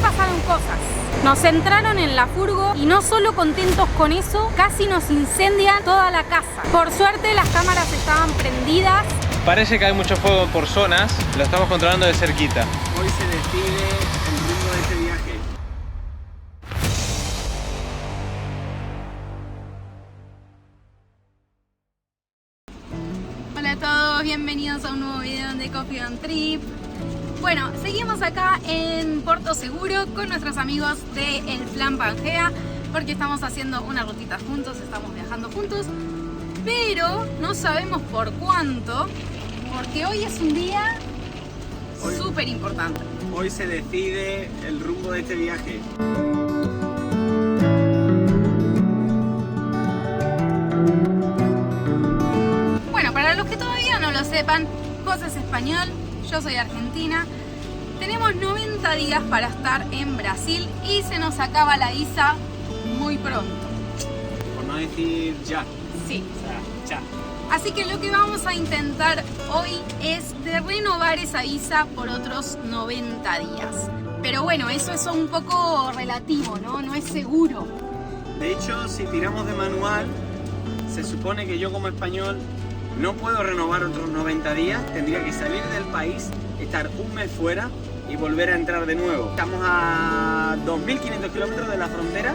pasaron cosas. Nos entraron en la furgo y no solo contentos con eso, casi nos incendian toda la casa. Por suerte las cámaras estaban prendidas. Parece que hay mucho fuego por zonas, lo estamos controlando de cerquita. Hoy se decide el rumbo de este viaje. Hola a todos, bienvenidos a un nuevo video de Coffee on Trip. Bueno, seguimos acá en Porto Seguro con nuestros amigos de El Plan Pangea, porque estamos haciendo una rutita juntos, estamos viajando juntos, pero no sabemos por cuánto, porque hoy es un día súper importante. Hoy se decide el rumbo de este viaje. Bueno, para los que todavía no lo sepan, José es español, yo soy argentina. Tenemos 90 días para estar en Brasil y se nos acaba la visa muy pronto. Por no decir ya. Sí. O sea, ya. Así que lo que vamos a intentar hoy es de renovar esa visa por otros 90 días. Pero bueno, eso es un poco relativo, ¿no? No es seguro. De hecho, si tiramos de manual, se supone que yo como español no puedo renovar otros 90 días. Tendría que salir del país, estar un mes fuera y volver a entrar de nuevo. Estamos a 2.500 kilómetros de la frontera.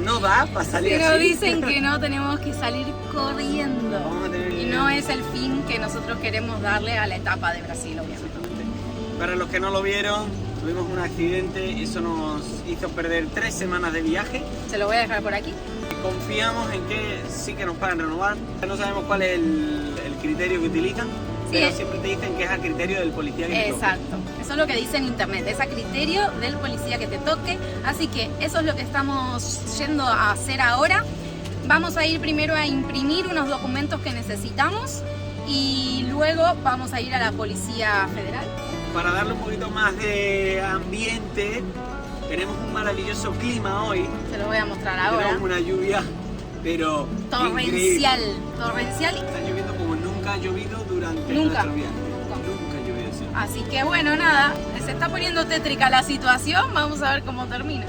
No da para salir Pero así. dicen que no, tenemos que salir corriendo. Vamos a tener Y no es el fin que nosotros queremos darle a la etapa de Brasil, obviamente. Exactamente. Para los que no lo vieron, tuvimos un accidente, eso nos hizo perder 3 semanas de viaje. Se lo voy a dejar por aquí. Confiamos en que sí que nos pagan renovar. No sabemos cuál es el criterio que utilizan, pero siempre te dicen que es a criterio del policía que te toque. Exacto, eso es lo que dice en internet, es a criterio del policía que te toque, así que eso es lo que estamos yendo a hacer ahora. Vamos a ir primero a imprimir unos documentos que necesitamos y luego vamos a ir a la Policía Federal. Para darle un poquito más de ambiente, tenemos un maravilloso clima hoy. Se lo voy a mostrar ahora. Tenemos una lluvia, pero Torrencial, increíble. torrencial. Está lloviendo como nunca ha llovido durante Nunca. nuestro viaje. Nunca ha llovido así. Así que bueno, nada, se está poniendo tétrica la situación, vamos a ver cómo termina.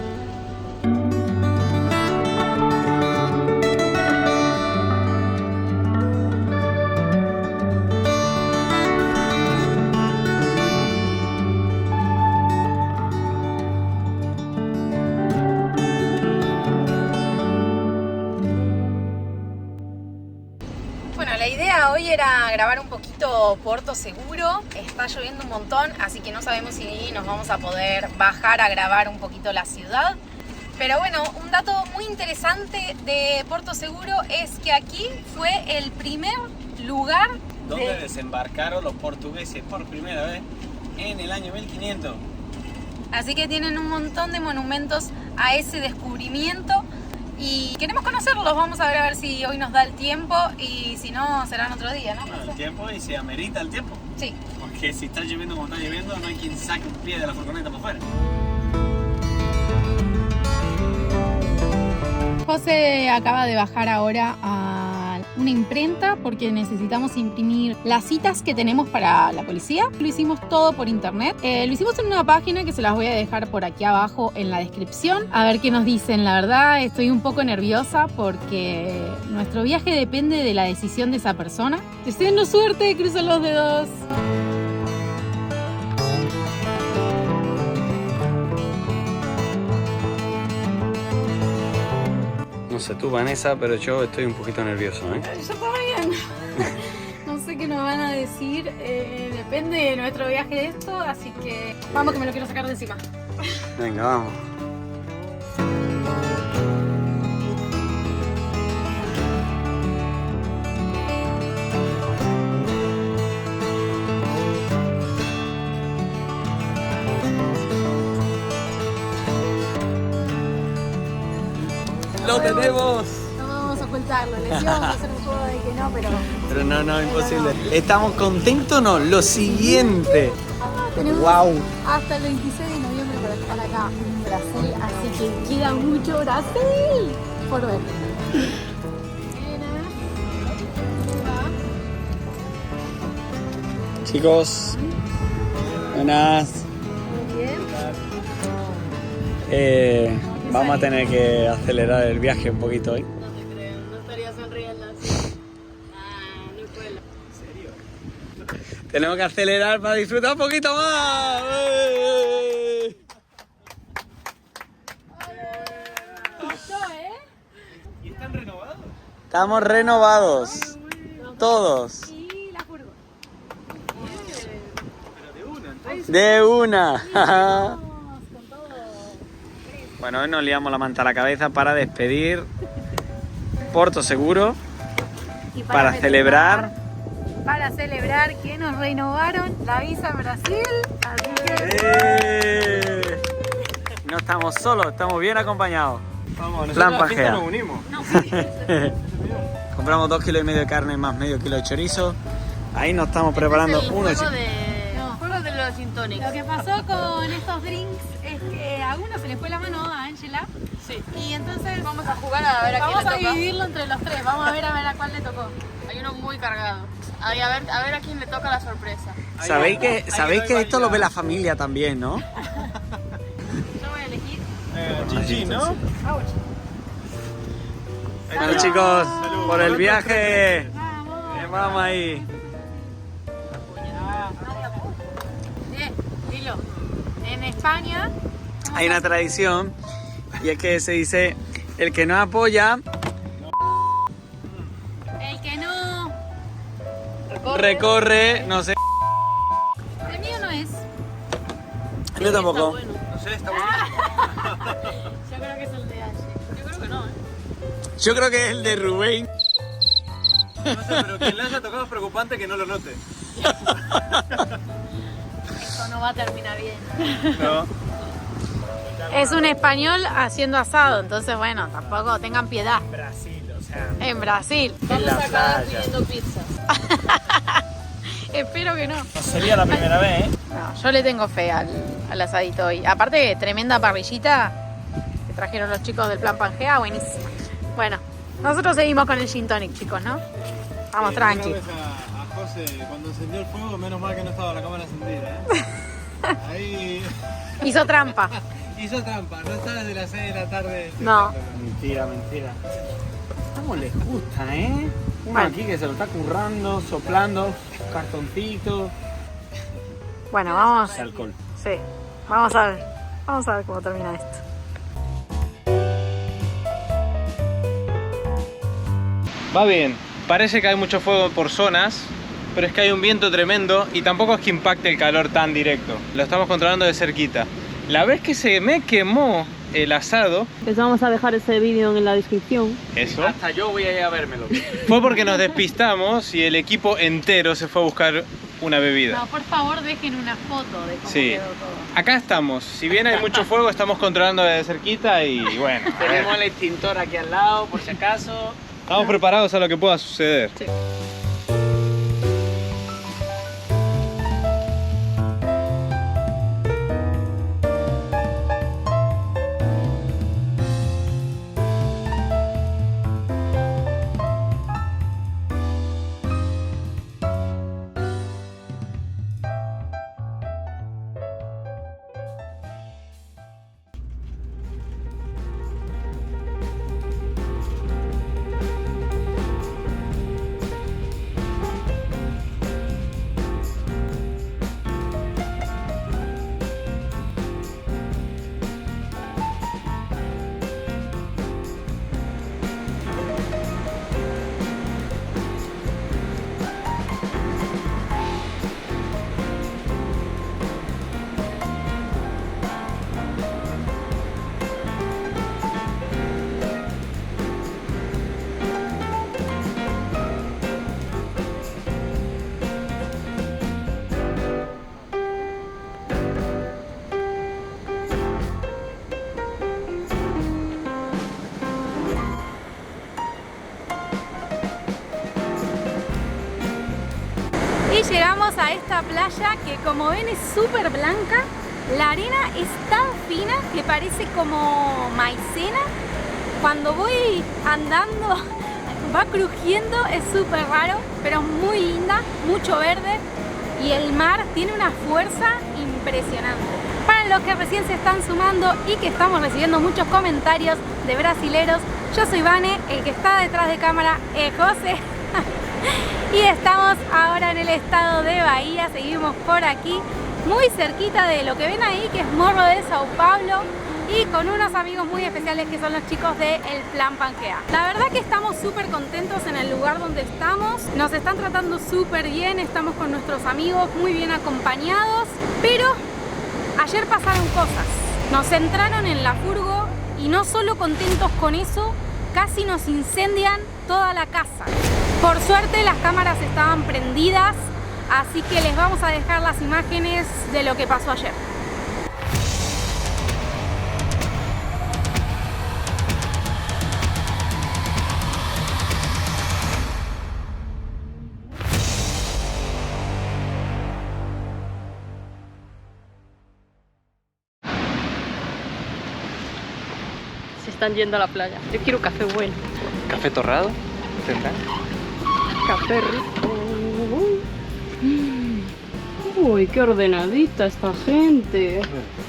Bueno, la idea hoy era grabar un poquito Porto Seguro. Está lloviendo un montón, así que no sabemos si nos vamos a poder bajar a grabar un poquito la ciudad. Pero bueno, un dato muy interesante de Porto Seguro es que aquí fue el primer lugar ¿Dónde desembarcaron los portugueses por primera vez? En el año 1500. Así que tienen un montón de monumentos a ese descubrimiento. Y queremos conocerlos, vamos a ver si hoy nos da el tiempo y si no, serán otro día, ¿no? Bueno, el tiempo y se amerita el tiempo. Sí. Porque si está lloviendo como está lloviendo, no hay quien saque un pie de la furgoneta para afuera. José acaba de bajar ahora a una imprenta porque necesitamos imprimir las citas que tenemos para la policía. Lo hicimos todo por internet. Lo hicimos en una página que se las voy a dejar por aquí abajo en la descripción. A ver qué nos dicen. La verdad estoy un poco nerviosa porque nuestro viaje depende de la decisión de esa persona. Deseando suerte, cruzo los dedos. No sé tú, Vanessa, pero yo estoy un poquito nervioso, ¿eh? Yo también. No sé qué nos van a decir. Depende de nuestro viaje de esto, así que vamos que me lo quiero sacar de encima. Venga, vamos. ¡Lo tenemos! No vamos a ocultarlo, les íbamos a hacer un juego de que no, pero... No, imposible. ¿Estamos contentos o no? Lo siguiente. Tenemos ¡Wow! hasta el 26 de noviembre para estar acá en Brasil, así que queda mucho Brasil por ver. Chicos, buenas. Muy bien. Vamos a tener que acelerar el viaje un poquito hoy. No te creo, no estaría sonriendo así. No cuela. ¿En serio? Tenemos que acelerar para disfrutar un poquito más. ¿Y están renovados? Estamos renovados. Todos. Y la curva. Pero de una, entonces. De una. Con todo. Bueno, hoy nos liamos la manta a la cabeza para despedir Porto Seguro, Y para celebrar. Para celebrar que nos renovaron la visa a Brasil. Así que... No estamos solos, estamos bien acompañados. Vamos, Plan nosotros a la fiesta Pangea. nos unimos. No, sí. Compramos 2,5 kilos de carne más medio kilo de chorizo. Ahí nos estamos preparando unos. Juego de los gin tonics. Lo que pasó con estos drinks es que a uno se le fue la mano, a Ángela. Sí. Y entonces Vamos a jugar a ver a quién vamos le a toca. dividirlo entre los tres. Vamos a ver a cuál le tocó. Hay uno muy cargado. Ay, a ver a quién le toca la sorpresa. Sabéis que esto lo ve la familia también, ¿no? Yo voy a elegir. Chinchín, ¿no? Bueno, chicos, Salud. por el viaje. Vamos. Vamos ahí. Dilo. En España. Hay una tradición y es que se dice: el que no apoya, El que no. recorre, no sé. El mío no es. Yo tampoco. No sé, está bueno. Yo creo que es el de Ash. Yo creo que no, ¿eh? Yo creo que es el de Rubén. No sé, pero quien le haya tocado es preocupante que no lo note. Esto no va a terminar bien. No. Es un español haciendo asado, entonces bueno, tampoco tengan piedad. Brasil, o sea, En Brasil. en la playa. Pidiendo pizzas. Espero que no. No sería la primera vez, ¿eh? No, yo le tengo fe al asadito hoy. Aparte, tremenda parrillita que trajeron los chicos del Plan Pangea, buenísima. Bueno, nosotros seguimos con el gin tonic, chicos, ¿no? Vamos tranqui. A José, cuando encendió el fuego, menos mal que no estaba la cámara encendida, ¿eh? Ahí Hizo trampa. hizo trampa, no está desde las 6 de la tarde. No. Mentira, mentira. ¿Cómo les gusta, eh? Uno Bueno. aquí que se lo está currando, soplando, cartoncito. Bueno, vamos. Es alcohol. Sí, vamos a ver. Vamos a ver cómo termina esto. Va bien, parece que hay mucho fuego por zonas, pero es que hay un viento tremendo y tampoco es que impacte el calor tan directo. Lo estamos controlando de cerquita. La vez que se me quemó el asado, Les vamos a dejar ese vídeo en la descripción. eso, Hasta yo voy a ir a vérmelo. fue porque nos despistamos y el equipo entero se fue a buscar una bebida. No, por favor, dejen una foto de cómo Sí. quedó todo. Acá estamos, si bien hay mucho fuego, estamos controlando de cerquita y bueno, a ver, Tenemos el extintor aquí al lado, por si acaso. estamos preparados a lo que pueda suceder. Y llegamos a esta playa que, como ven, es súper blanca. La arena es tan fina que parece como maicena. Cuando voy andando va crujiendo, es súper raro, pero muy linda, mucho verde y el mar tiene una fuerza impresionante. Para los que recién se están sumando y que estamos recibiendo muchos comentarios de brasileros. Yo soy Vane, el que está detrás de cámara es José. Y estamos ahora en el estado de Bahía, seguimos por aquí, muy cerquita de lo que ven ahí, que es Morro de Sao Paulo, y con unos amigos muy especiales que son los chicos de El Plan Pangea. La verdad que estamos súper contentos en el lugar donde estamos, nos están tratando súper bien, estamos con nuestros amigos muy bien acompañados, pero ayer pasaron cosas, nos entraron en la furgo y no solo contentos con eso, casi nos incendian toda la casa. Por suerte las cámaras estaban prendidas, así que les vamos a dejar las imágenes de lo que pasó ayer. Se están yendo a la playa. Yo quiero café bueno. ¿Café torrado? ¿Tendrán? Café rico. Uy, qué ordenadita esta gente.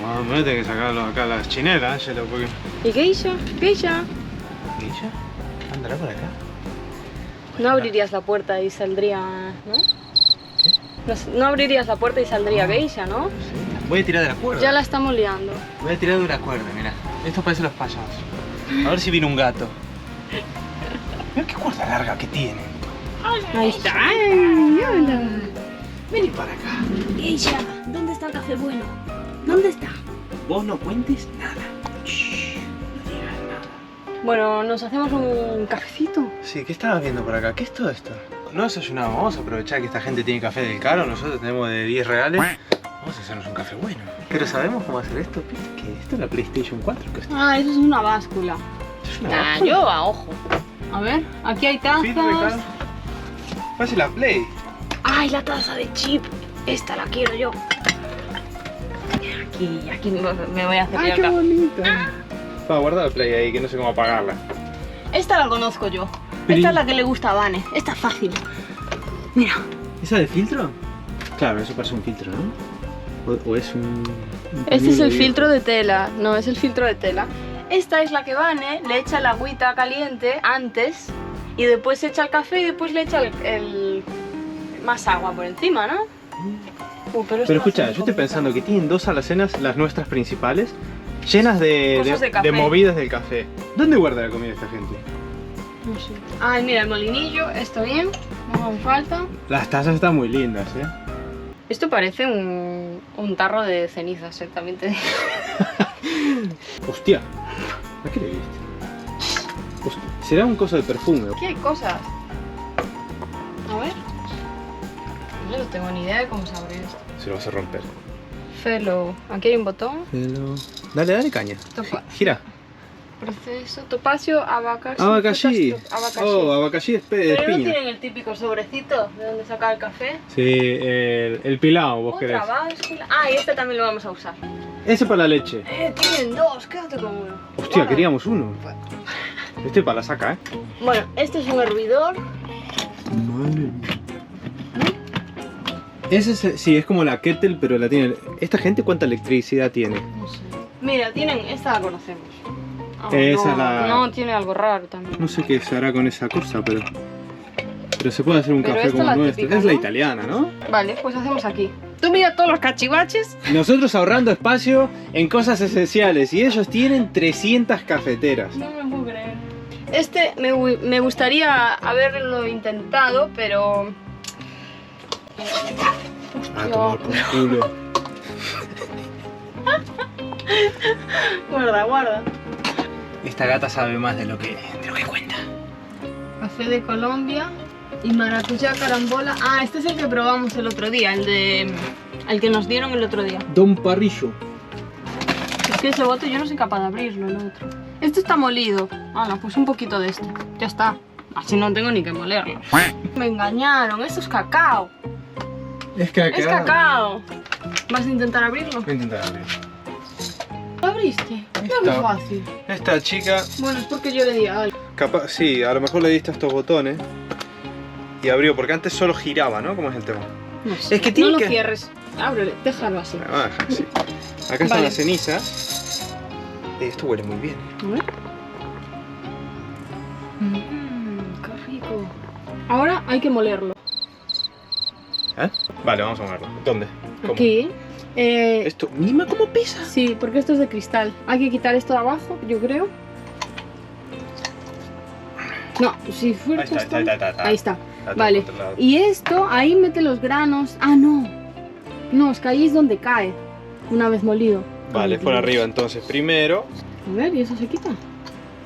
No, me tengo que sacarlo acá las chinelas, Ángelo, porque... ¿Y Geisha? ¿Geisha? ¿Geisha? ¿Andará por acá? No abrirías la puerta y saldría, ¿no? ¿Qué? No abrirías la puerta y saldría Geisha, ¿no? Sí. Voy a tirar de la cuerda. Ya la estamos liando. Voy a tirar de una cuerda, mira. Esto parece los payasos. A ver si viene un gato. Mira qué cuerda larga que tiene. Ahí está. Ay, hola. Vení para acá. Geisha, ¿dónde está el café bueno? ¿Dónde está? Vos no cuentes nada. Shh, no digas nada. Bueno, nos hacemos un cafecito. Sí, ¿qué estabas viendo por acá? ¿Qué es todo esto? No desayunamos, vamos a aprovechar que esta gente tiene café del caro, nosotros tenemos de 10 reales. Vamos a hacernos un café bueno. Pero ¿sabemos cómo hacer esto? ¿Viste que esto es la PlayStation 4? ¿Qué es esto? Ah, eso es una báscula. ¿Esto es una Ah, báscula? yo a ojo. A ver, aquí hay tazas. Sí, Ricardo. Parece la Play. Ay, la taza de chip. Esta la quiero yo. Aquí me voy a hacer ¡Ay, qué bonito! Va, guarda la Play ahí, que no sé cómo apagarla. Esta la conozco yo. Pero Esta es la que le gusta a Vane. Esta es fácil. Mira. ¿Esa de filtro? Claro, eso parece un filtro, ¿no? O es un Este es el de filtro de tela. No, es el filtro de tela. Esta es la que Vane le echa la agüita caliente antes y después echa el café y después le echa el más agua por encima, ¿no? Pero escucha, yo estoy pensando que tienen dos alacenas, las nuestras principales, llenas Cosas de café. de movidas del café. ¿Dónde guarda la comida esta gente? No sé. Ay, mira, el molinillo, está bien, no me falta. Las tazas están muy lindas, ¿eh? Esto parece un tarro de cenizas, también te digo. Hostia, ¿a qué le viste? Hostia, será un coso de perfume. Aquí hay cosas. A ver. Yo no tengo ni idea de cómo se abre esto. Se lo vas a romper. Fellow. Aquí hay un botón. Dale caña. Topa. Gira. Proceso. Topacio, abacaxi. Abacaxi. Abacaxi. Oh, abacaxi de Pero no piña. tienen el típico sobrecito de donde sacar el café. Sí, el pilao, vos querés. Otra báscula. Ah, y este también lo vamos a usar. Ese para la leche. Tienen dos, quédate con uno. Hostia, Bueno. queríamos uno. Este para la saca, ¿eh? Bueno, este es un hervidor. Madre mía. Ese sí, es como la kettle, pero la tiene... ¿Esta gente cuánta electricidad tiene? No sé. Mira, tienen, esta la conocemos. Ah, Esa no, la- no, tiene algo raro también. No sé qué se hará con esa cosa, pero se puede hacer un Pero café esta como la nuestro. típica, Es la ¿no? italiana, ¿no? Vale, pues hacemos aquí. Tú mira todos los cachivaches. Nosotros ahorrando espacio en cosas esenciales y ellos tienen 300 cafeteras. No me puedo creer. Este me gustaría haberlo intentado, pero... A tomar por culo. Guarda, guarda. Esta gata sabe más de lo que cuenta. Café de Colombia y maracuyá carambola. Ah, este es el que probamos el otro día, el que nos dieron el otro día. Don Parrillo. Es que ese bote yo no soy capaz de abrirlo, el otro. Este está molido. Hala, pues un poquito de este. Ya está. Así no tengo ni que molerlo. Me engañaron, esto es cacao. Es cacao. Es cacao. ¿Vas a intentar abrirlo? Voy a intentar abrir. ¿Lo abriste? No es Está. fácil. Esta chica, Bueno, es porque yo le di algo. capaz, sí, a lo mejor le diste a estos botones y abrió, porque antes solo giraba, ¿no? ¿Cómo es el tema? No sé. Es que tiene no lo que- cierres. Ábrele, déjalo así. Vamos a dejar así. Acá están Vale. las cenizas. Esto huele muy bien. A ver. Qué rico. Ahora hay que molerlo. ¿Eh? Vale, vamos a moverlo. ¿Dónde? ¿Cómo? Aquí. Esto, mima cómo pesa. Sí, porque esto es de cristal. Hay que quitar esto de abajo, yo creo. No, si fuera Ahí está, Ahí está. Está todo Vale. controlado. Y esto, ahí mete los granos. Ah, no. No, es que ahí es donde cae. Una vez molido. Vale, Ay, por Dios. arriba entonces. Primero, A ver, ¿y eso se quita?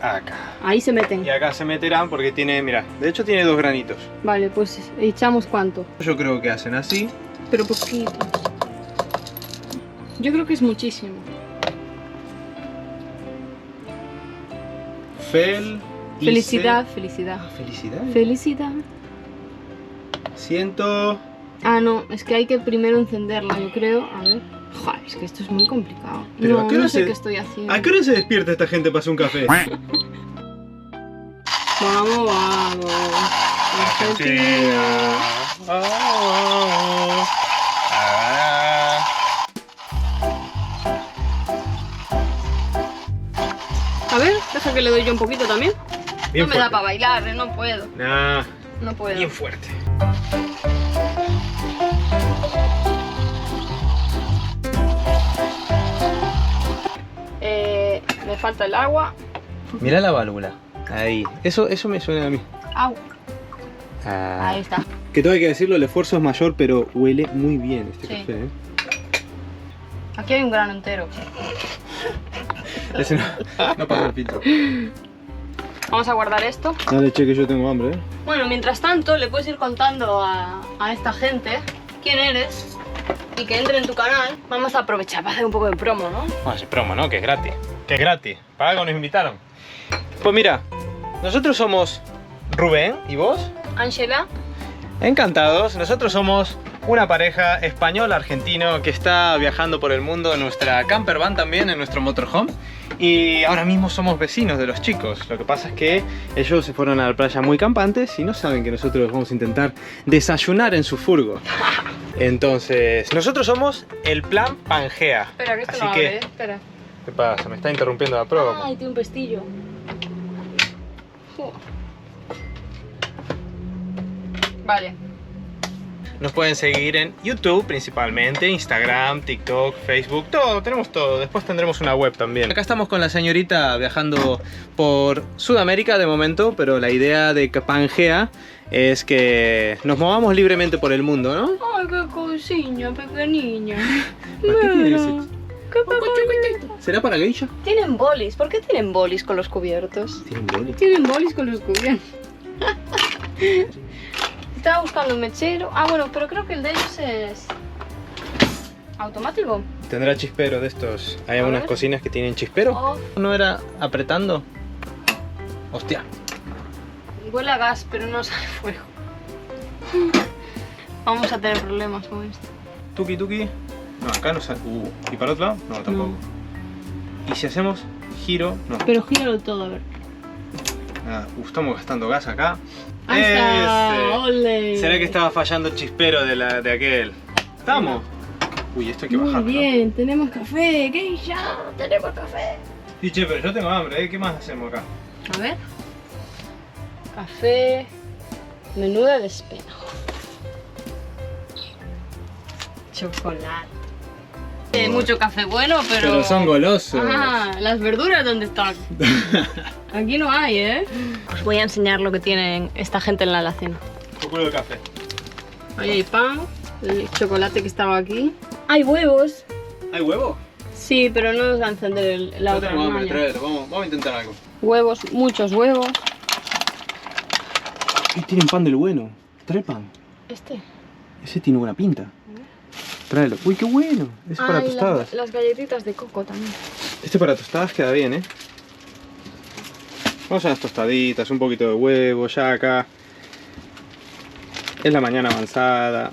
acá. Ahí se meten. Y acá se meterán porque tiene, mira, de hecho tiene 2 granitos. Vale, pues echamos cuánto. Yo creo que hacen así. Pero poquito. Yo creo que es muchísimo. Felicidad, felicidad. Felicidad. Felicidad. Siento. Ah, no, es que hay que primero encenderla, yo creo. A ver. Joder, es que esto es muy complicado. Pero no, ¿a qué hora no sé se- qué estoy haciendo. ¿A qué hora se despierta esta gente para hacer un café? Vamos, vamos. Argentina. Vamos. Ah. A ver, deja que le doy yo un poquito también. Bien no me da fuerte. para bailar, no puedo. Nah, No puedo. bien fuerte. Me falta el agua. Mira la válvula. Ahí. Eso me suena a mí. Au. Ah. Ahí está. Que todo hay que decirlo, el esfuerzo es mayor, pero huele muy bien este Sí. café. Aquí hay un grano entero. Ese no pasa el filtro. Vamos a guardar esto. Dale, che, que yo tengo hambre, Bueno, mientras tanto, le puedes ir contando a esta gente quién eres y que entre en tu canal. Vamos a aprovechar para hacer un poco de promo, ¿no? Bueno, es promo, ¿no? Que es gratis. Que es gratis. Para algo nos invitaron. Pues mira, nosotros somos Rubén y vos. Ángela, Encantados. Nosotros somos una pareja español-argentino que está viajando por el mundo en nuestra camper van también, en nuestro motorhome. Y ahora mismo somos vecinos de los chicos. Lo que pasa es que ellos se fueron a la playa muy campantes y no saben que nosotros vamos a intentar desayunar en su furgo. Entonces, nosotros somos el plan Pangea. espera, que esto Así no que, abre, espera. ¿qué pasa? Me está interrumpiendo la prueba. Ay, tiene un pestillo. Vale. Nos pueden seguir en YouTube principalmente, Instagram, TikTok, Facebook, todo, tenemos todo. Después tendremos una web también. Acá estamos con la señorita viajando por Sudamérica de momento, pero la idea de Pangea es que nos movamos libremente por el mundo, ¿no? Ay, qué cosilla pequeña. ¿Para qué tiene ese- Qué pequeñita. ¿Será para geisha? Tienen bolis. ¿Por qué tienen bolis con los cubiertos? Tiene un boli. Tienen bolis con los cubiertos. Estaba buscando un mechero. Ah, bueno, pero creo que el de ellos es automático. Tendrá chispero de estos. Hay A algunas ver. cocinas que tienen chispero. Oh, ¿No era apretando? Hostia. huele a gas, pero no sale fuego. Vamos a tener problemas con esto. Tuki tuki. No, acá no sale. ¿Y para otro lado? No, tampoco. ¿Y si hacemos giro? No. Pero gíralo todo, a ver. Nada, estamos gastando gas acá. Ahí está, Ese. ole. ¿Será que estaba fallando el chispero de aquel? ¿Estamos? Uy, esto hay que Muy bajarlo, ¿no? bien, tenemos café, Geisha, tenemos café. Sí, che, pero yo tengo hambre, ¿eh? ¿Qué más hacemos acá? A ver. Café. Menuda de espena. Chocolate. Mucho café bueno, pero... golosos. Ah, las verduras, ¿dónde están? Aquí no hay, ¿eh? Os voy a enseñar lo que tienen esta gente en la alacena. Un culo de café. Ahí hay pan, el chocolate que estaba aquí. Hay huevos. ¿Hay huevo? Sí, pero no nos va a encender la Yo otra tengo hambre, maña. tráelo. Vamos a intentar algo. Huevos, muchos huevos. Y tienen pan del bueno. Trae pan. Este. Ese tiene buena pinta. Tráelo. Uy, qué bueno. Es para Ay, tostadas. las galletitas de coco también. Este para tostadas queda bien, ¿eh? Vamos a las tostaditas, un poquito de huevo, ya acá. Es la mañana avanzada.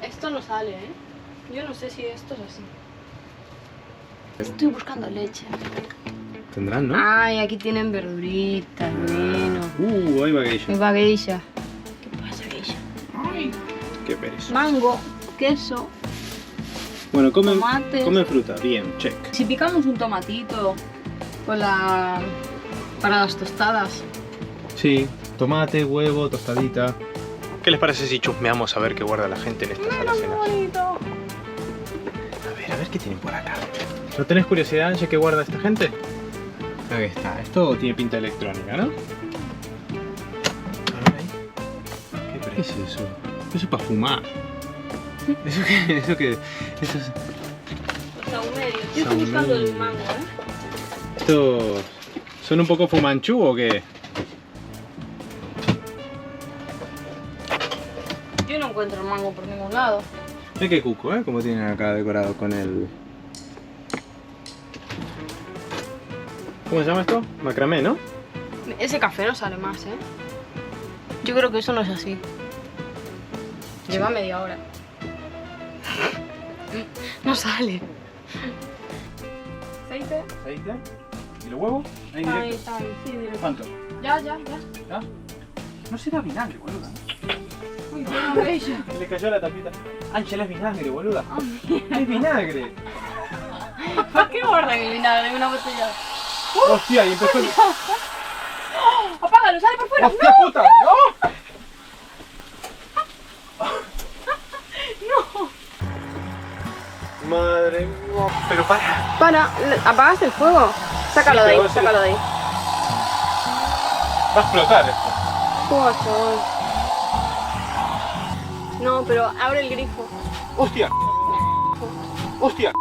Esto no sale, ¿eh? Yo no sé si esto es así. Estoy buscando leche. Tendrán, ¿no? Ay, aquí tienen verduritas, bueno. Ahí va Geisha. Ahí va Geisha. ¿Qué pasa, Geisha? Qué pereza. Eso. mango, queso. Bueno, tomates. comen fruta. Bien, check. Si picamos un tomatito para las tostadas. Sí, tomate, huevo, tostadita. ¿Qué les parece si chusmeamos a ver qué guarda la gente en estas alacenas? bonito. A ver qué tienen por acá. ¿No tenés curiosidad, Angie, qué guarda esta gente? Ahí está. Esto tiene pinta electrónica, ¿no? A ver ahí. ¿Qué es eso? Eso es para fumar. ¿Eso qué? ¿Eso qué? Eso es... Saumerio. Yo estoy buscando el mango, ¿Estos son un poco fumanchú o qué? Yo no encuentro el mango por ningún lado. Mira qué cuco, ¿eh? Como tienen acá decorado con el... ¿Cómo se llama esto? Macramé, ¿no? Ese café no sale más, ¿eh? Yo creo que eso no es así. Lleva media hora. No sale. ¿Aceite? ¿Aceite? ¿Y los huevos? Ahí Ahí directo. está, ahí, sí, directo. ¿Cuánto? Ya. ¿Ya? No será vinagre, boluda. Uy, qué bello. Le cayó la tapita. Ángela, es vinagre, boluda. Es vinagre. ¿Por qué guardan el vinagre en una botella? Hostia, y empezó el... ¡Apágalo, sale por fuera! ¡Hostia puta! ¡No! Madre mía. Pero para. ¿Apagaste el fuego? Sácalo Sí, de ahí, pero va a ser- sácalo de ahí. Va a explotar esto. Joder, chaval. No, pero abre el grifo. ¡Hostia! ¡Hostia!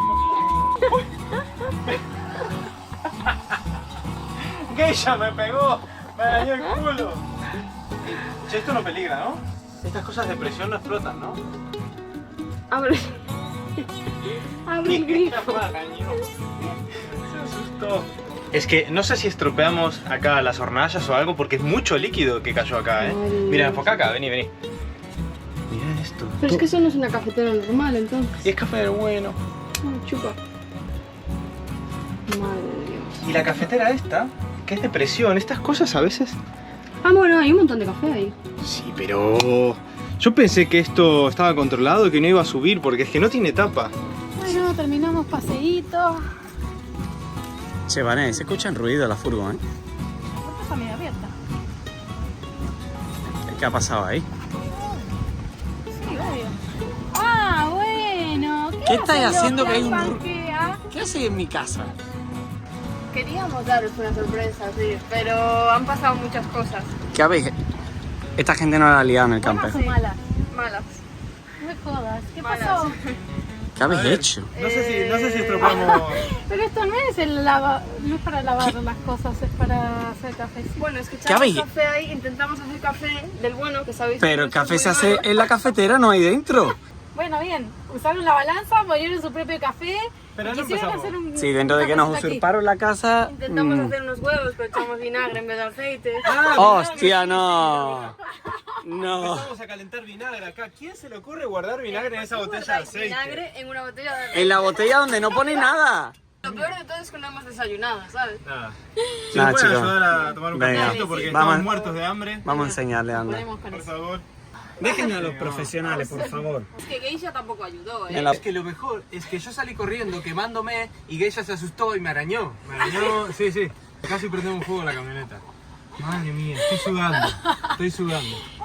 ¡Geisha me pegó! ¡Me dañó el culo! Che, esto no peligra, ¿no? Estas cosas de presión no explotan, ¿no? Abre. Abre el grifo. Se asustó. Es que no sé si estropeamos acá las hornallas o algo porque es mucho líquido que cayó acá, ¿eh? Madre Mira, mía. enfoca acá, vení. Mira esto. Pero es que eso no es una cafetera normal, entonces. Y es café del bueno. No, chupa. Madre de Dios. Y la cafetera esta, que es de presión, estas cosas a veces... Ah, bueno, hay un montón de café ahí. Sí, pero... Yo pensé que esto estaba controlado y que no iba a subir porque es que no tiene tapa. Bueno, terminamos paseíto. Che, Vané, se escucha ruido la furgo, ¿eh? La puerta está medio abierta. ¿Qué ha pasado ahí? Sí, obvio. Ah, bueno. ¿Qué estáis haces, haciendo loca, que hay un- panquea? ¿Qué haces en mi casa? Queríamos daros una sorpresa, sí, pero han pasado muchas cosas. ¿Qué habéis? Esta gente no la ha liado en el camper. ¿Buenas o malas? Malas. No me jodas. ¿Qué Malas. pasó? ¿Qué habéis hecho? No sé si estropeamos... Pero esto no es no es para lavar las cosas, es para hacer café. Bueno, es que ¿Qué habéis? echamos café ahí, intentamos hacer café del bueno, que sabéis. Pero que el eso es café muy se hace malo. en la cafetera, no ahí dentro. Bueno, bien. Usaron la balanza, molieron su propio café. Pero no quisieron empezamos. hacer un... Sí, dentro de que una nos cosita aquí. usurparon la casa. Intentamos hacer unos huevos, pero echamos vinagre en vez de aceite. ¡Hostia, no! No. Vamos a calentar vinagre acá. ¿Quién se le ocurre guardar vinagre en esa botella de aceite? Vinagre en una botella de aceite. En la botella donde no pone nada. Lo peor de todo es que no hemos desayunado, ¿sabes? Nada. Si Nada, nos pueden chicos. ayudar a tomar un Venga. cafecito porque Vamos. estamos muertos de hambre. Vamos a enseñarle, anda. Ponemos con Por eso. favor. Déjenme a los profesionales, por favor. Es que Geisha tampoco ayudó, En la- Es que lo mejor es que yo salí corriendo quemándome y Geisha se asustó y me arañó. Me arañó, sí. Casi prendemos fuego en la camioneta. Madre mía, estoy sudando.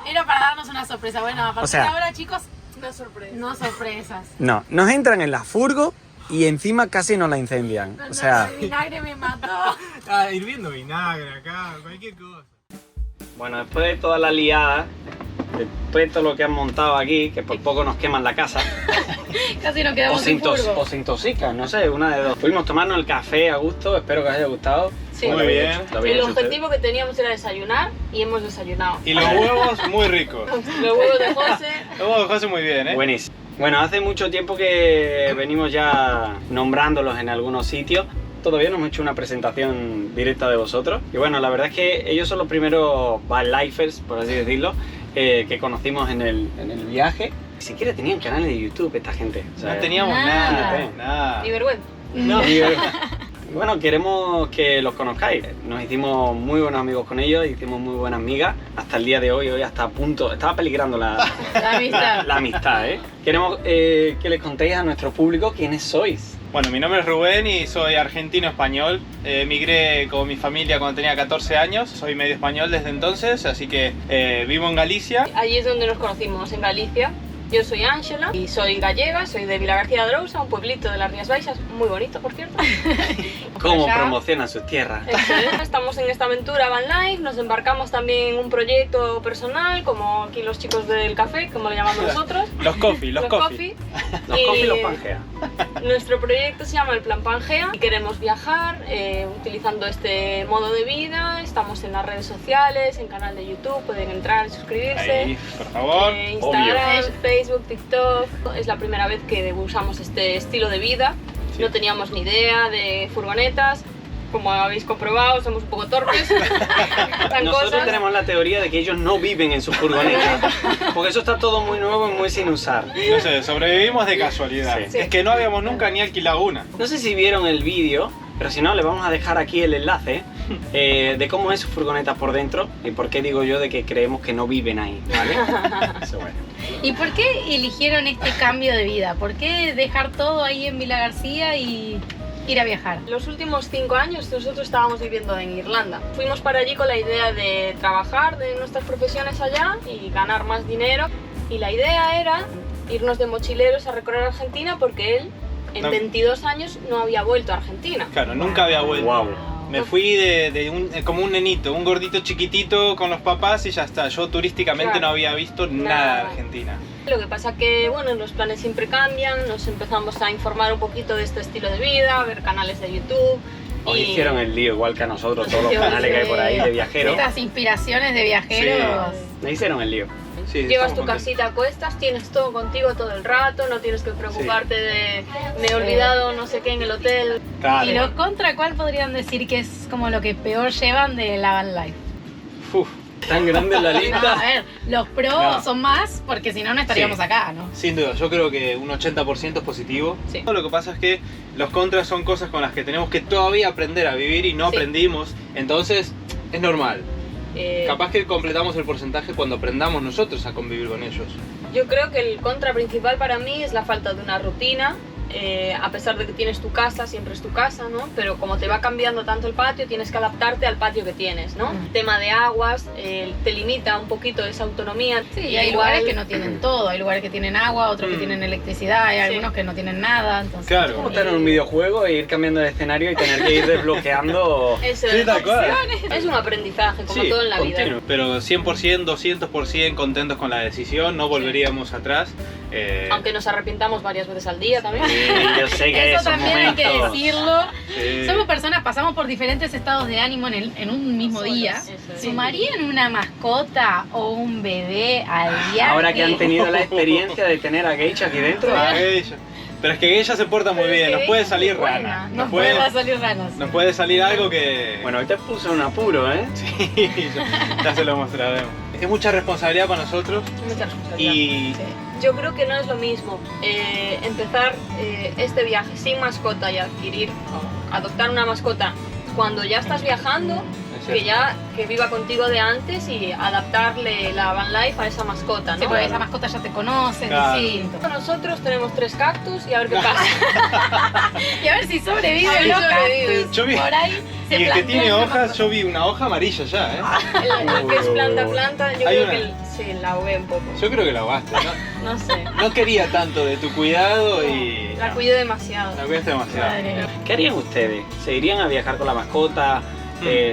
Era para darnos una sorpresa. Bueno, a partir O sea- de ahora, chicos, Una sorpresa. no sorpresas. No, nos entran en la furgo y encima casi nos la incendian. O sea, El vinagre me mató. Ah, hirviendo vinagre acá, cualquier cosa. bueno, después de toda la liada, después de todo lo que han montado aquí, que por poco nos queman la casa, Casi nos o quedamos se, sin furgo. o se intoxican, no sé, una de dos. Pudimos tomarnos el café a gusto, espero que os haya gustado. Sí. Muy bien. Lo habéis El hecho objetivo que teníamos era desayunar y hemos desayunado. Y los huevos muy ricos. Los huevos de José. Los huevos de José muy bien, ustedes. Buenísimo. Bueno, hace mucho tiempo que venimos ya nombrándolos en algunos sitios. Todavía no hemos hecho una presentación directa de vosotros. Y bueno, la verdad es que ellos son los primeros wildlifers, por así decirlo, que conocimos en el viaje. Ni siquiera tenían canales de YouTube esta gente. O sea, No teníamos Nada. nada. Ni vergüenza. No, Y bueno, queremos que los conozcáis. Nos hicimos muy buenos amigos con ellos, hicimos muy buenas migas. Hasta el día de hoy hasta a punto, estaba peligrando la amistad. la amistad, ¿eh? Queremos que les contéis a nuestro público quiénes sois. Bueno, mi nombre es Rubén y soy argentino-español. Emigré con mi familia cuando tenía 14 años. Soy medio español desde entonces, así que vivo en Galicia. Allí es donde nos conocimos, en Galicia. Yo soy Ángela y soy gallega, soy de Vilagarcía de Arousa, un pueblito de las Rías Baixas, muy bonito, por cierto. ¿Cómo Allá. promocionan sus tierras? Estamos en esta aventura van life, nos embarcamos también en un proyecto personal, como aquí los chicos del café, como le llamamos nosotros. Los coffee. Los coffee y los Pangea. Nuestro proyecto se llama el Plan Pangea y queremos viajar utilizando este modo de vida. Estamos en las redes sociales, en canal de YouTube, pueden entrar y suscribirse. Ahí, por favor. Instagram, Facebook, TikTok. Es la primera vez que usamos este estilo de vida. Sí. No teníamos ni idea de furgonetas. Como habéis comprobado, somos un poco torpes. Nosotros tenemos la teoría de que ellos no viven en sus furgonetas, porque eso está todo muy nuevo y muy sin usar. No sé, sobrevivimos de casualidad. Sí. Es que no habíamos nunca ni alquilado una. No sé si vieron el vídeo, pero si no, les vamos a dejar aquí el enlace de cómo es su furgoneta por dentro y por qué digo yo de que creemos que no viven ahí, ¿vale? Eso bueno. ¿Y por qué eligieron este cambio de vida? ¿Por qué dejar todo ahí en Vila García y ir a viajar? Los últimos 5 años nosotros estábamos viviendo en Irlanda. Fuimos para allí con la idea de trabajar de nuestras profesiones allá y ganar más dinero. Y la idea era irnos de mochileros a recorrer Argentina porque él en 22 años no había vuelto a Argentina. Claro, nunca había vuelto. Wow. Me fui como un nenito, un gordito chiquitito con los papás y ya está. Yo turísticamente Claro. no había visto nada de Argentina. Lo que pasa que, bueno, los planes siempre cambian, nos empezamos a informar un poquito de este estilo de vida, a ver canales de YouTube. Os y- hicieron el lío igual que a nosotros, todos los Sí, canales que hay por ahí de viajeros. Estas inspiraciones de viajeros. Me hicieron el lío. Sí, Llevas estamos tu contentos. casita a cuestas, tienes todo contigo todo el rato, no tienes que preocuparte de me he olvidado no sé qué en el hotel. Claro. ¿Y los contra cuál podrían decir que es como lo que peor llevan de la van life? Uf, Tan grande la No, a lista. ver, los pros No. son más porque si no, no estaríamos Sí. acá, ¿no? sin duda, yo creo que un 80% es positivo. Sí. Lo que pasa es que los contras son cosas con las que tenemos que todavía aprender a vivir y no Sí. aprendimos. Entonces, es normal. Eh, Capaz que completamos el porcentaje cuando aprendamos nosotros a convivir con ellos. Yo creo que el contra principal para mí es la falta de una rutina. A pesar de que tienes tu casa, siempre es tu casa, ¿no? Pero como te va cambiando tanto el patio, tienes que adaptarte al patio que tienes, ¿no? Mm. Tema de aguas, te limita un poquito esa autonomía. Sí, y hay Igual- lugares que no tienen todo, hay lugares que tienen agua, otros que tienen electricidad, hay Sí. algunos que no tienen nada, entonces... Claro. Es como estar en un videojuego e ir cambiando de escenario y tener que ir desbloqueando. Eso Sí, tal cual. es un aprendizaje, como Sí, todo en la continuo. vida. Pero 100%, 200% contentos con la decisión, no volveríamos atrás. Aunque nos arrepintamos varias veces al día también. Sí, yo sé que hay Eso esos también hay que momentos. decirlo. sí. Somos personas, pasamos por diferentes estados de ánimo en un mismo día. Eso es. ¿Sumarían una mascota o un bebé al viaje? Ahora que han tenido la experiencia de tener a Geisha aquí dentro. A ella. Pero es que ella se porta muy Pero es bien, que nos puede ella salir es buena, rana. Nos puede salir ranas. Nos puede salir algo que... Bueno, hoy te puso en un apuro, ¿eh? Sí, ya se lo mostraremos. Es mucha responsabilidad para nosotros Mucha responsabilidad. y... Sí. Yo creo que no es lo mismo empezar este viaje sin mascota y adquirir o adoptar una mascota cuando ya estás viajando, Es que cierto. que viva contigo de antes y adaptarle la van life a esa mascota, Sí, ¿no? porque esa mascota ya te conoce, Claro. es distinto. Nosotros tenemos 3 cactus y a ver qué pasa. Y a ver si sobreviven A ver si los sobreviven. cactus. Yo vi- Por ahí se Y el que tiene plantean hojas, yo vi una hoja amarilla ya, ¿eh? El que es planta, yo Hay creo una- que sí, la ahogué un poco. Yo creo que la ahogaste, ¿no? No sé. No quería tanto de tu cuidado y... La cuido demasiado. La cuidaste demasiado. Madre mía. ¿Qué harían ustedes? ¿Se irían a viajar con la mascota?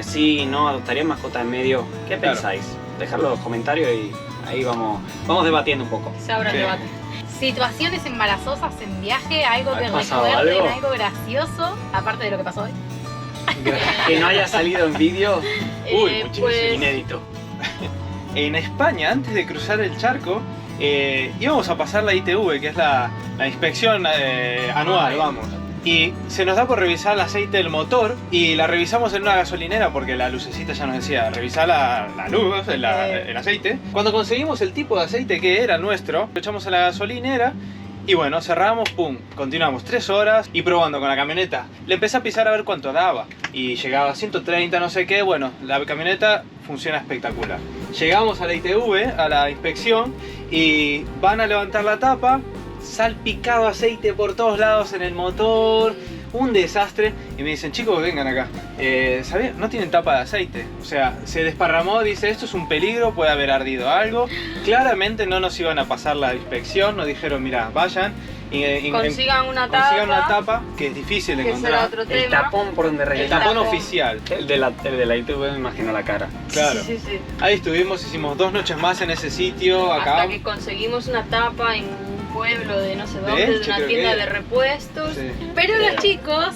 Sí, no, adoptarían mascota en medio. ¿Qué Claro. pensáis? Dejadlo en los comentarios y ahí vamos debatiendo un poco. Se abre el Sí. debate. Situaciones embarazosas en viaje, algo que ¿Ha pasado recuerden, algo? algo gracioso, aparte de lo que pasó hoy. Que no haya salido en vídeo, Uy, muchísimo, Pues, inédito. En España, antes de cruzar el charco, íbamos a pasar la ITV, que es la inspección anual, vamos. Y se nos da por revisar el aceite del motor y la revisamos en una gasolinera porque la lucecita ya nos decía, revisar la luz, el aceite. Cuando conseguimos el tipo de aceite que era nuestro, lo echamos a la gasolinera Y bueno, cerramos, pum, continuamos 3 horas y probando con la camioneta. Le empecé a pisar a ver cuánto daba y llegaba a 130, no sé qué. Bueno, la camioneta funciona espectacular. Llegamos a la ITV, a la inspección, y van a levantar la tapa, salpicado aceite por todos lados en el motor, un desastre. Y me dicen, chicos, vengan acá, ¿sabían? No tienen tapa de aceite, o sea, se desparramó, dice, esto es un peligro, puede haber ardido algo. Claramente no nos iban a pasar la inspección, nos dijeron, mira, vayan y Consigan una tapa, que es difícil de que será encontrar. otro El tema. tapón por donde El rellenar. tapón tapón. oficial. El de la ITV me imagino la cara. Claro. Sí, sí, sí. Ahí estuvimos, hicimos 2 noches más en ese sitio, Hasta acabamos. que conseguimos una tapa en un pueblo de no sé De dónde, de Elche, una creo tienda que de era. repuestos. Sí. Pero los chicos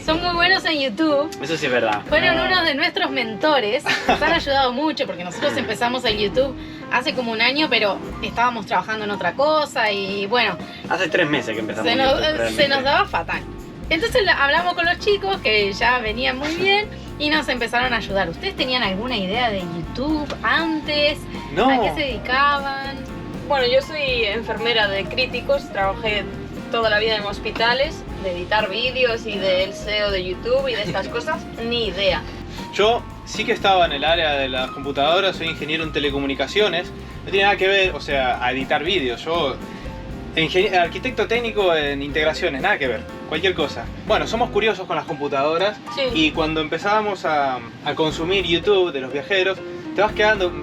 son muy buenos en YouTube. Eso sí es verdad. Fueron No. unos de nuestros mentores. Nos han ayudado mucho porque nosotros empezamos en YouTube hace como un año, pero estábamos trabajando en otra cosa y bueno, Hace 3 meses que empezamos. se nos, YouTube, realmente. se nos daba fatal. Entonces hablamos con los chicos que ya venían muy bien y nos empezaron a ayudar. ¿Ustedes tenían alguna idea de YouTube antes? No. ¿A qué se dedicaban? Bueno, yo soy enfermera de críticos, trabajé toda la vida en hospitales, de editar vídeos y del SEO de YouTube y de estas cosas, ni idea. Yo sí que estaba en el área de las computadoras, soy ingeniero en telecomunicaciones, no tiene nada que ver, o sea, a editar vídeos. Yo, arquitecto técnico en integraciones, nada que ver, cualquier cosa. Bueno, somos curiosos con las computadoras Sí. y cuando empezábamos a consumir YouTube de los viajeros, te vas quedando,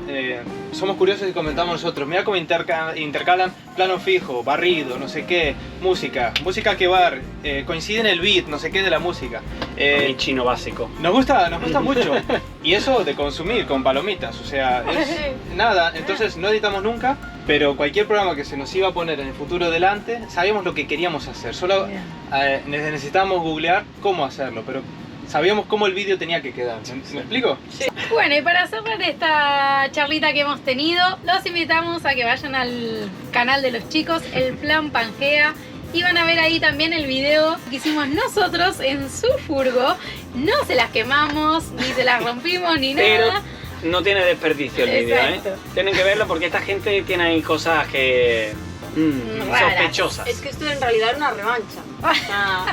somos curiosos y comentamos nosotros, mira cómo intercalan plano fijo, barrido, no sé qué, música que va, coincide en el beat, no sé qué de la música. Mi chino básico. Nos gusta mucho. Y eso de consumir con palomitas, o sea, es nada. Entonces no editamos nunca, pero cualquier programa que se nos iba a poner en el futuro delante, sabíamos lo que queríamos hacer. Solo necesitábamos googlear cómo hacerlo, pero sabíamos cómo el vídeo tenía que quedar. ¿Me explico? Bueno, y para cerrar esta charlita que hemos tenido, los invitamos a que vayan al canal de los chicos, El Plan Pangea, y van a ver ahí también el video que hicimos nosotros en su furgo. No se las quemamos, ni se las rompimos, ni Pero nada. no tiene desperdicio el vídeo, ¿eh? Exacto. Tienen que verlo porque esta gente tiene ahí cosas que... Raras. sospechosas. Es que esto en realidad era una revancha.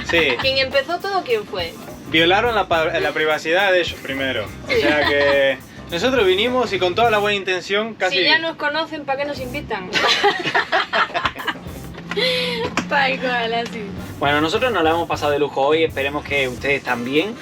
Sí. ¿Quién empezó todo? ¿Quién fue? Violaron la privacidad de ellos primero. O sea que nosotros vinimos y con toda la buena intención casi... Si ya nos conocen, ¿para qué nos invitan? Tal cual, así. Bueno, nosotros nos la hemos pasado de lujo hoy, esperemos que ustedes también.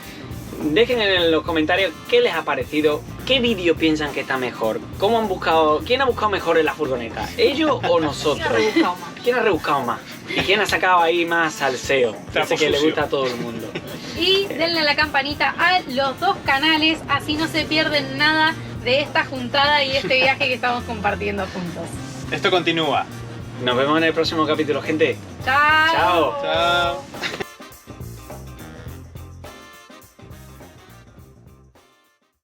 Dejen en los comentarios qué les ha parecido, qué vídeo piensan que está mejor, cómo han buscado, quién ha buscado mejor en la furgoneta, ellos o nosotros. ¿Quién ha rebuscado más? ¿Quién ha rebuscado más? ¿Y quién ha sacado ahí más salseo? Trapo Ese que le sucio. gusta a todo el mundo. Y denle a la campanita a los 2 canales, así no se pierden nada de esta juntada y este viaje que estamos compartiendo juntos. Esto continúa. Nos vemos en el próximo capítulo, gente. Chao. Chao. Chao.